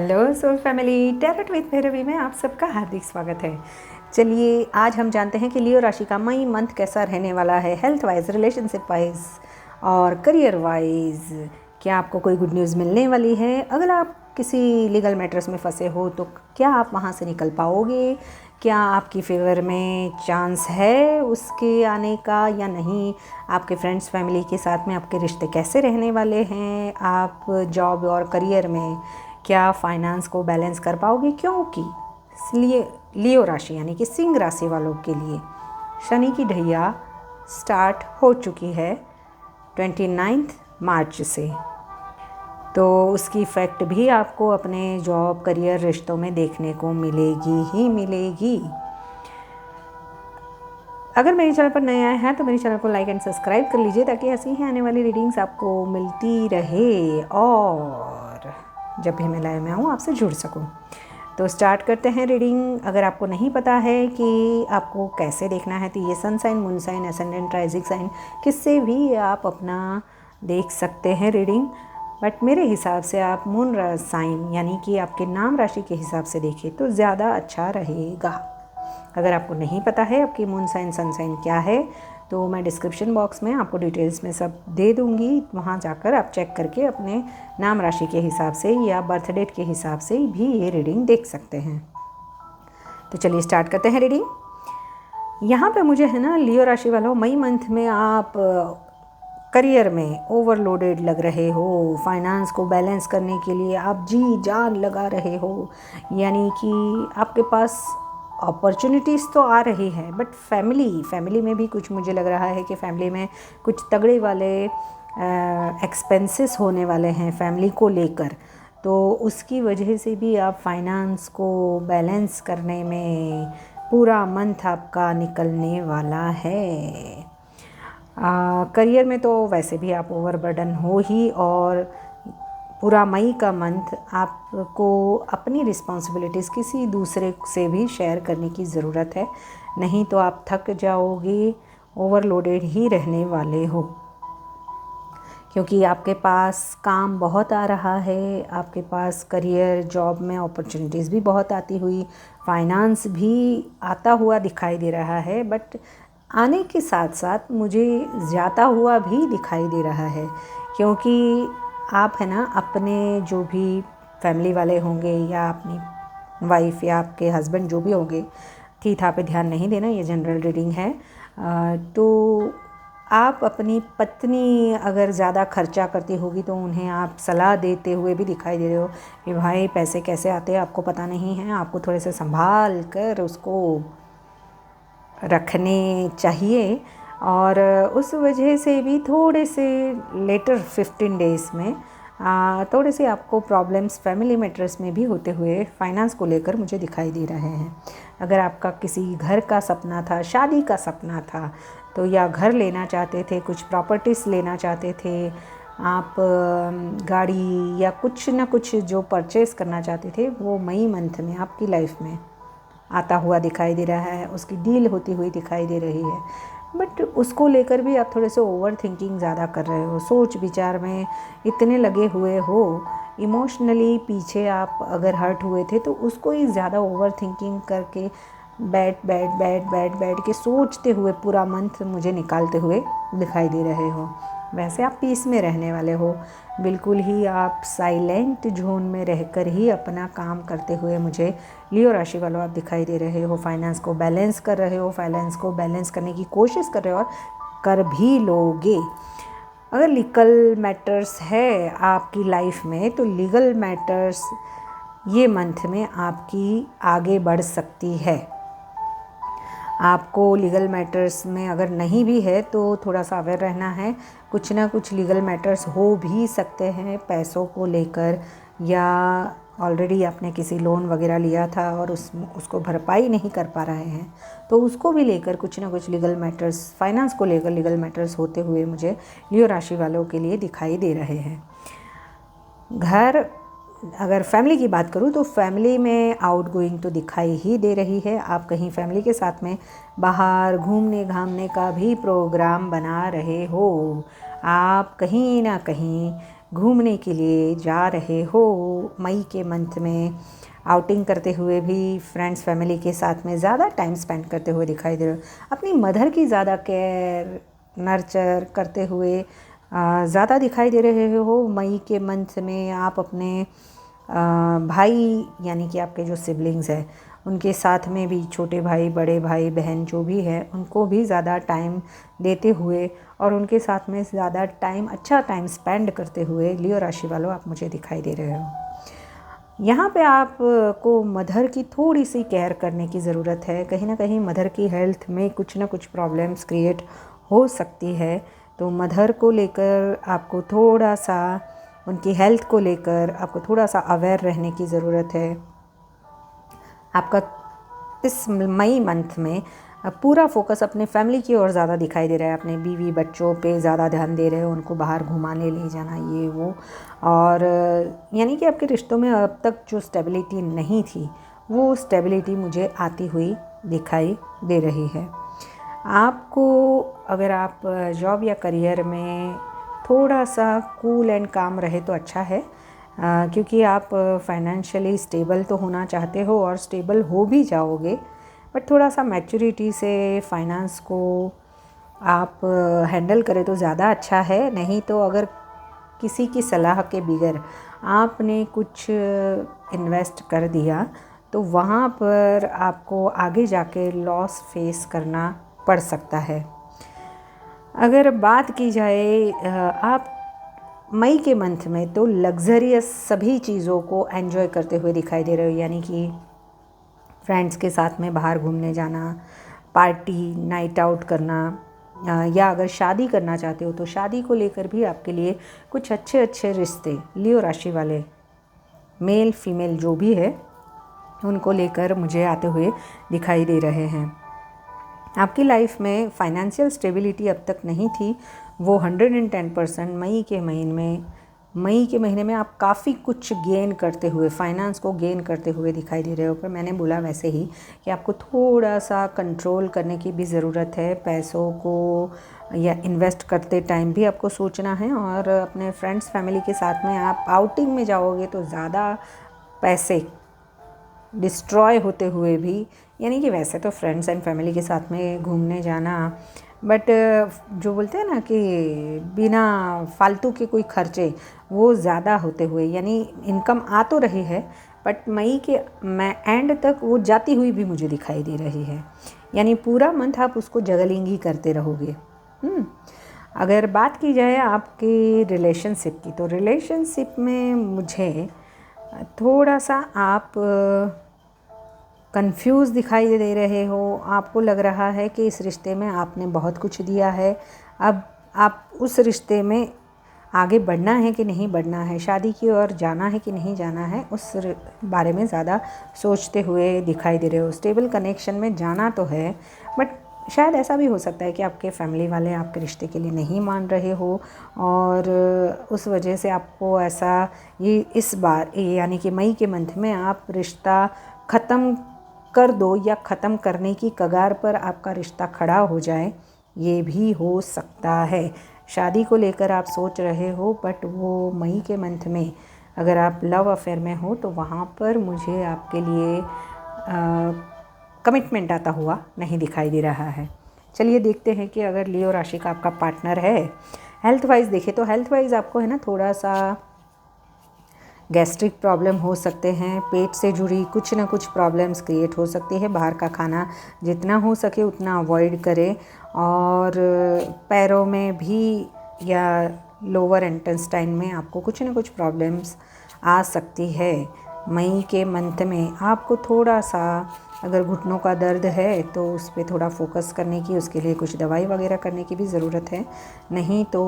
Hello soul family, tarot with Bhairavi में आप सबका हार्दिक स्वागत है। चलिए आज हम जानते हैं कि लियो राशि का मई मंथ कैसा रहने वाला है, हेल्थ वाइज, रिलेशनशिप वाइज और करियर वाइज। क्या आपको कोई गुड न्यूज़ मिलने वाली है? अगर आप किसी लीगल मैटर्स में फंसे हो तो क्या आप वहाँ से निकल पाओगे? क्या आपकी फेवर में चांस है उसके आने का या नहीं? आपके फ्रेंड्स फैमिली के साथ में आपके रिश्ते कैसे रहने वाले हैं? आप जॉब और करियर में क्या फाइनेंस को बैलेंस कर पाओगे? क्योंकि इसलिए लियो राशि यानी कि सिंह राशि वालों के लिए शनि की ढैया स्टार्ट हो चुकी है 29 मार्च से, तो उसकी इफ़ेक्ट भी आपको अपने जॉब करियर रिश्तों में देखने को मिलेगी ही मिलेगी। अगर मेरे चैनल पर नए आए हैं तो मेरे चैनल को लाइक एंड सब्सक्राइब कर लीजिए ताकि ऐसी ही आने वाली रीडिंग्स आपको मिलती रहे और जब भी मैं लाइव में आऊँ आपसे जुड़ सकूँ। तो स्टार्ट करते हैं रीडिंग। अगर आपको नहीं पता है कि आपको कैसे देखना है तो ये sun sign, moon sign, ascendant, rising sign किससे भी आप अपना देख सकते हैं रीडिंग, बट मेरे हिसाब से आप मून साइन यानी कि आपके नाम राशि के हिसाब से देखें तो ज़्यादा अच्छा रहेगा। अगर आपको नहीं पता है आपकी मून साइन सन साइन क्या है तो मैं डिस्क्रिप्शन बॉक्स में आपको डिटेल्स में सब दे दूँगी, वहाँ जाकर आप चेक करके अपने नाम राशि के हिसाब से या बर्थ डेट के हिसाब से भी ये रीडिंग देख सकते हैं। तो चलिए स्टार्ट करते हैं रीडिंग। यहाँ पे मुझे है ना, लियो राशि वालों, मई मंथ में आप करियर में ओवरलोडेड लग रहे हो, फाइनेंस को बैलेंस करने के लिए आप जी जान लगा रहे हो, यानी कि आपके पास अपॉर्चुनिटीज़ तो आ रही है बट फैमिली में भी कुछ मुझे लग रहा है कि फैमिली में कुछ तगड़े वाले एक्सपेंसेस होने वाले हैं फैमिली को लेकर, तो उसकी वजह से भी आप फाइनेंस को बैलेंस करने में पूरा मंथ आपका निकलने वाला है। करियर में तो वैसे भी आप ओवरबर्डन हो ही, और पूरा मई का मंथ आपको अपनी रिस्पॉन्सिबिलिटीज़ किसी दूसरे से भी शेयर करने की ज़रूरत है, नहीं तो आप थक जाओगे, ओवरलोडेड ही रहने वाले हो, क्योंकि आपके पास काम बहुत आ रहा है, आपके पास करियर जॉब में अपॉर्चुनिटीज़ भी बहुत आती हुई, फाइनेंस भी आता हुआ दिखाई दे रहा है, बट आने के साथ साथ मुझे जाता हुआ भी दिखाई दे रहा है, क्योंकि आप है ना अपने जो भी फैमिली वाले होंगे या अपनी वाइफ या आपके हस्बैंड जो भी होंगे, थी था पे ध्यान नहीं देना, ये जनरल रीडिंग है। तो आप अपनी पत्नी अगर ज़्यादा खर्चा करती होगी तो उन्हें आप सलाह देते हुए भी दिखाई दे रहे हो कि भाई पैसे कैसे आते हैं आपको पता नहीं है, आपको थोड़े से संभाल कर उसको रखने चाहिए, और उस वजह से भी थोड़े से लेटर 15 डेज़ में थोड़े से आपको प्रॉब्लम्स फैमिली मैटर्स में भी होते हुए फाइनेंस को लेकर मुझे दिखाई दे रहे हैं। अगर आपका किसी घर का सपना था, शादी का सपना था, तो या घर लेना चाहते थे, कुछ प्रॉपर्टीज़ लेना चाहते थे आप, गाड़ी या कुछ ना कुछ जो परचेज़ करना चाहते थे, वो मई मंथ में आपकी लाइफ में आता हुआ दिखाई दे रहा है, उसकी डील होती हुई दिखाई दे रही है, बट उसको लेकर भी आप थोड़े से ओवर थिंकिंग ज़्यादा कर रहे हो, सोच विचार में इतने लगे हुए हो, इमोशनली पीछे आप अगर हर्ट हुए थे तो उसको ही ज़्यादा ओवर थिंकिंग करके बैठ के सोचते हुए पूरा मंथ मुझे निकालते हुए दिखाई दे रहे हो। वैसे आप पीस में रहने वाले हो, बिल्कुल ही आप साइलेंट जोन में रहकर ही अपना काम करते हुए मुझे लियो राशि वालों आप दिखाई दे रहे हो। फाइनेंस को बैलेंस कर रहे हो, फाइनेंस को बैलेंस करने की कोशिश कर रहे हो और कर भी लोगे। अगर लीगल मैटर्स है आपकी लाइफ में तो लीगल मैटर्स ये मंथ में आपकी आगे बढ़ सकती है। आपको लीगल मैटर्स में अगर नहीं भी है तो थोड़ा सा अवेयर रहना है, कुछ ना कुछ लीगल मैटर्स हो भी सकते हैं पैसों को लेकर, या ऑलरेडी आपने किसी लोन वगैरह लिया था और उसको भरपाई नहीं कर पा रहे हैं तो उसको भी लेकर कुछ ना कुछ लीगल मैटर्स, फाइनेंस को लेकर लीगल मैटर्स होते हुए मुझे लियो राशि वालों के लिए दिखाई दे रहे हैं। घर, अगर फैमिली की बात करूँ तो फैमिली में आउट गोइंग तो दिखाई ही दे रही है, आप कहीं फैमिली के साथ में बाहर घूमने घामने का भी प्रोग्राम बना रहे हो, आप कहीं ना कहीं घूमने के लिए जा रहे हो। मई के मंथ में आउटिंग करते हुए भी फ्रेंड्स फैमिली के साथ में ज़्यादा टाइम स्पेंड करते हुए दिखाई दे रहे हो। अपनी मदर की ज़्यादा केयर नर्चर करते हुए ज़्यादा दिखाई दे रहे हो। मई के मंथ में आप अपने भाई यानी कि आपके जो सिबलिंग्स हैं उनके साथ में भी, छोटे भाई बड़े भाई बहन जो भी है, उनको भी ज़्यादा टाइम देते हुए और उनके साथ में ज़्यादा टाइम, अच्छा टाइम स्पेंड करते हुए लियो राशि वालों आप मुझे दिखाई दे रहे हो। यहाँ पे आपको मदर की थोड़ी सी केयर करने की ज़रूरत है। कहीं ना कहीं मदर की हेल्थ में कुछ ना कुछ प्रॉब्लम्स क्रिएट हो सकती है, तो मदर को लेकर आपको थोड़ा सा, उनकी हेल्थ को लेकर आपको थोड़ा सा अवेयर रहने की ज़रूरत है। आपका इस मई मंथ में पूरा फोकस अपने फैमिली की ओर ज़्यादा दिखाई दे रहा है। अपने बीवी बच्चों पे ज़्यादा ध्यान दे रहे हो, उनको बाहर घुमाने ले जाना, ये वो। और यानी कि आपके रिश्तों में अब तक जो स्टेबिलिटी नहीं थी वो स्टेबिलिटी मुझे आती हुई दिखाई दे रही है। आपको अगर आप जॉब या करियर में थोड़ा सा कूल एंड काम रहे तो अच्छा है, क्योंकि आप फाइनेंशियली स्टेबल तो होना चाहते हो और स्टेबल हो भी जाओगे, बट थोड़ा सा मैच्योरिटी से फाइनेंस को आप हैंडल करें तो ज़्यादा अच्छा है। नहीं तो अगर किसी की सलाह के बगैर आपने कुछ इन्वेस्ट कर दिया तो वहाँ पर आपको आगे जाके लॉस फेस करना पड़ सकता है। अगर बात की जाए आप मई के मंथ में, तो लग्जरियस सभी चीज़ों को एंजॉय करते हुए दिखाई दे रहे हो, यानी कि फ्रेंड्स के साथ में बाहर घूमने जाना, पार्टी नाइट आउट करना, या अगर शादी करना चाहते हो तो शादी को लेकर भी आपके लिए कुछ अच्छे अच्छे रिश्ते लियो राशि वाले मेल फीमेल जो भी है उनको लेकर मुझे आते हुए दिखाई दे रहे हैं। आपकी लाइफ में फाइनेंशियल स्टेबिलिटी अब तक नहीं थी, वो 110% मई के महीने में आप काफ़ी कुछ गेन करते हुए, फाइनेंस को गेन करते हुए दिखाई दे रहे हो। पर मैंने बोला वैसे ही कि आपको थोड़ा सा कंट्रोल करने की भी ज़रूरत है। पैसों को या इन्वेस्ट करते टाइम भी आपको सोचना है, और अपने फ्रेंड्स फैमिली के साथ में आप आउटिंग में जाओगे तो ज़्यादा पैसे डिस्ट्रॉय होते हुए भी, यानी कि वैसे तो फ्रेंड्स एंड फैमिली के साथ में घूमने जाना, बट जो बोलते हैं ना कि बिना फालतू के कोई खर्चे वो ज़्यादा होते हुए, यानी इनकम आ तो रही है बट मई के एंड तक वो जाती हुई भी मुझे दिखाई दे रही है, यानी पूरा मंथ आप उसको जगलिंग ही करते रहोगे। अगर बात की जाए आपके रिलेशनशिप की, तो रिलेशनशिप में मुझे थोड़ा सा आप कंफ्यूज दिखाई दे रहे हो। आपको लग रहा है कि इस रिश्ते में आपने बहुत कुछ दिया है, अब आप उस रिश्ते में आगे बढ़ना है कि नहीं बढ़ना है, शादी की ओर जाना है कि नहीं जाना है, उस बारे में ज़्यादा सोचते हुए दिखाई दे रहे हो। स्टेबल कनेक्शन में जाना तो है, बट शायद ऐसा भी हो सकता है कि आपके फैमिली वाले आपके रिश्ते के लिए नहीं मान रहे हो, और उस वजह से आपको ऐसा ये इस बार यानी कि मई के मंथ में आप रिश्ता ख़त्म कर दो या ख़त्म करने की कगार पर आपका रिश्ता खड़ा हो जाए, ये भी हो सकता है। शादी को लेकर आप सोच रहे हो, बट वो मई के मंथ में अगर आप लव अफेयर में हो तो वहाँ पर मुझे आपके लिए कमिटमेंट आता हुआ नहीं दिखाई दे रहा है। चलिए देखते हैं कि अगर लियो राशि का आपका पार्टनर है, हेल्थ वाइज देखें तो हेल्थ वाइज आपको है ना थोड़ा सा गैस्ट्रिक प्रॉब्लम हो सकते हैं, पेट से जुड़ी कुछ ना कुछ प्रॉब्लम्स क्रिएट हो सकती है। बाहर का खाना जितना हो सके उतना अवॉइड करें, और पैरों में भी या लोअर इंटेस्टाइन में आपको कुछ ना कुछ प्रॉब्लम्स आ सकती है। मई के मंथ में आपको थोड़ा सा अगर घुटनों का दर्द है तो उस पर थोड़ा फोकस करने की, उसके लिए कुछ दवाई वगैरह करने की भी ज़रूरत है, नहीं तो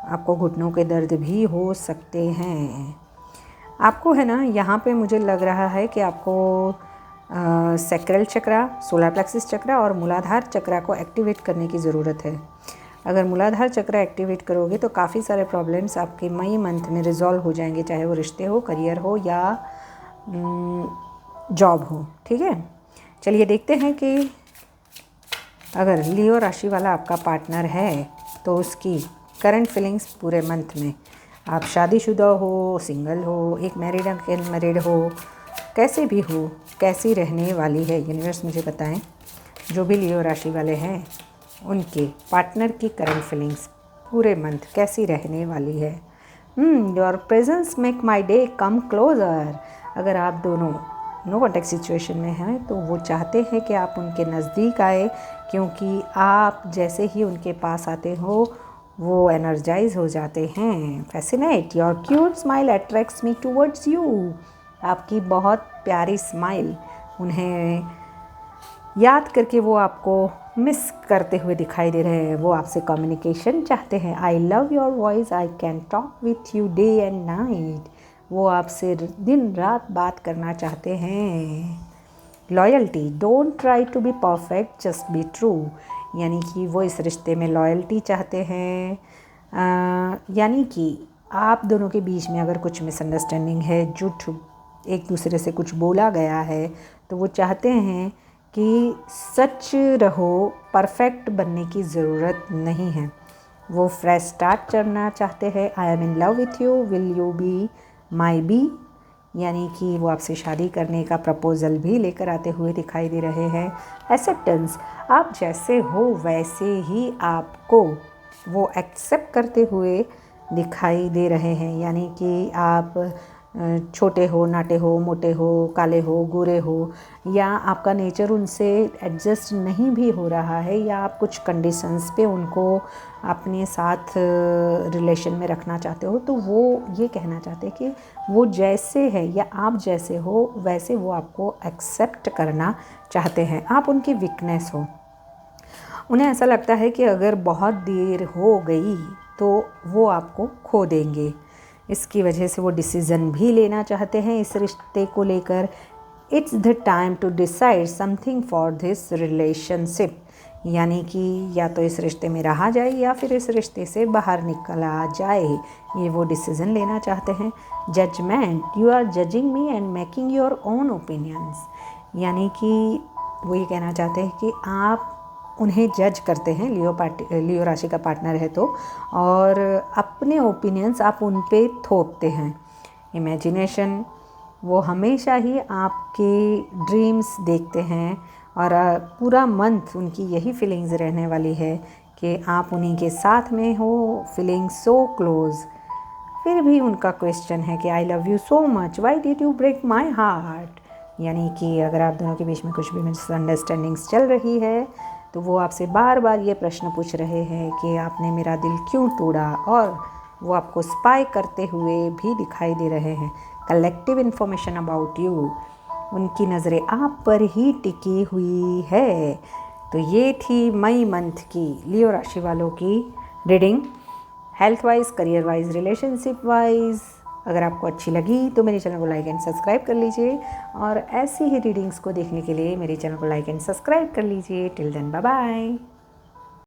आपको घुटनों के दर्द भी हो सकते हैं। आपको है ना यहाँ पे मुझे लग रहा है कि आपको सैक्रल चक्रा, सोलर प्लेक्सिस चक्रा और मूलाधार चक्रा को एक्टिवेट करने की ज़रूरत है। अगर मूलाधार चक्रा एक्टिवेट करोगे तो काफ़ी सारे प्रॉब्लम्स आपके मई मंथ में रिजॉल्व हो जाएंगे, चाहे वो रिश्ते हो, करियर हो या जॉब हो। ठीक है, चलिए देखते हैं कि अगर लियो राशि वाला आपका पार्टनर है तो उसकी करंट फीलिंग्स पूरे मंथ में आप शादीशुदा हो, सिंगल हो, एक मैरिड अनमैरिड हो, कैसे भी हो, कैसी रहने वाली है यूनिवर्स मुझे बताएं। जो भी लियो राशि वाले हैं उनके पार्टनर की करंट फीलिंग्स पूरे मंथ कैसी रहने वाली है। Your presence make my day come closer. अगर आप दोनों नो कॉन्टेक्ट सिचुएशन में हैं तो वो चाहते हैं कि आप उनके नज़दीक आए, क्योंकि आप जैसे ही उनके पास आते हो वो एनर्जाइज हो जाते हैं। Fascinate, your cute smile attracts me towards you. आपकी बहुत प्यारी स्माइल उन्हें याद करके वो आपको मिस करते हुए दिखाई दे रहे हैं। वो आपसे कम्युनिकेशन चाहते हैं। I love your voice, I can talk with you day and night. वो आपसे दिन रात बात करना चाहते हैं। Loyalty, don't try to be perfect, just be true. यानी कि वो इस रिश्ते में लॉयल्टी चाहते हैं। यानी कि आप दोनों के बीच में अगर कुछ मिसअंडरस्टैंडिंग है, झूठ एक दूसरे से कुछ बोला गया है, तो वो चाहते हैं कि सच रहो, परफेक्ट बनने की ज़रूरत नहीं है। वो फ्रेश स्टार्ट करना चाहते हैं। I am in love with you, will you be my be. यानी कि वो आपसे शादी करने का प्रपोज़ल भी लेकर आते हुए दिखाई दे रहे हैं। एक्सेप्टेंस, आप जैसे हो वैसे ही आपको वो एक्सेप्ट करते हुए दिखाई दे रहे हैं। यानी कि आप छोटे हो, नाटे हो, मोटे हो, काले हो, गोरे हो, या आपका नेचर उनसे एडजस्ट नहीं भी हो रहा है, या आप कुछ कंडीशंस पे उनको अपने साथ रिलेशन में रखना चाहते हो, तो वो ये कहना चाहते हैं कि वो जैसे है या आप जैसे हो वैसे वो आपको एक्सेप्ट करना चाहते हैं। आप उनकी वीकनेस हो। उन्हें ऐसा लगता है कि अगर बहुत देर हो गई तो वो आपको खो देंगे। इसकी वजह से वो डिसीज़न भी लेना चाहते हैं इस रिश्ते को लेकर। It's the time to decide something for this relationship. यानी कि या तो इस रिश्ते में रहा जाए या फिर इस रिश्ते से बाहर निकला जाए, ये वो डिसीज़न लेना चाहते हैं। Judgement, you are judging me and making your own opinions. यानी कि वो ये कहना चाहते हैं कि आप उन्हें जज करते हैं, लियो राशि का पार्टनर है तो, और अपने ओपिनियंस आप उन पे थोपते हैं। इमेजिनेशन, वो हमेशा ही आपके ड्रीम्स देखते हैं, और पूरा मंथ उनकी यही फीलिंग्स रहने वाली है कि आप उन्हीं के साथ में हो, फीलिंग सो क्लोज। फिर भी उनका क्वेश्चन है कि I love you so much, why did you break my heart. यानी कि अगर आप दोनों के बीच में कुछ भी मिसअंडरस्टैंडिंग्स चल रही है तो वो आपसे बार बार ये प्रश्न पूछ रहे हैं कि आपने मेरा दिल क्यों तोड़ा, और वो आपको स्पाई करते हुए भी दिखाई दे रहे हैं। कलेक्टिव इन्फॉर्मेशन अबाउट यू, उनकी नज़रें आप पर ही टिकी हुई है। तो ये थी मई मंथ की लियो राशि वालों की reading, health wise, career wise, relationship wise. अगर आपको अच्छी लगी तो मेरे चैनल को लाइक एंड सब्सक्राइब कर लीजिए, और ऐसी ही रीडिंग्स को देखने के लिए मेरे चैनल को लाइक एंड सब्सक्राइब कर लीजिए। Till then bye bye.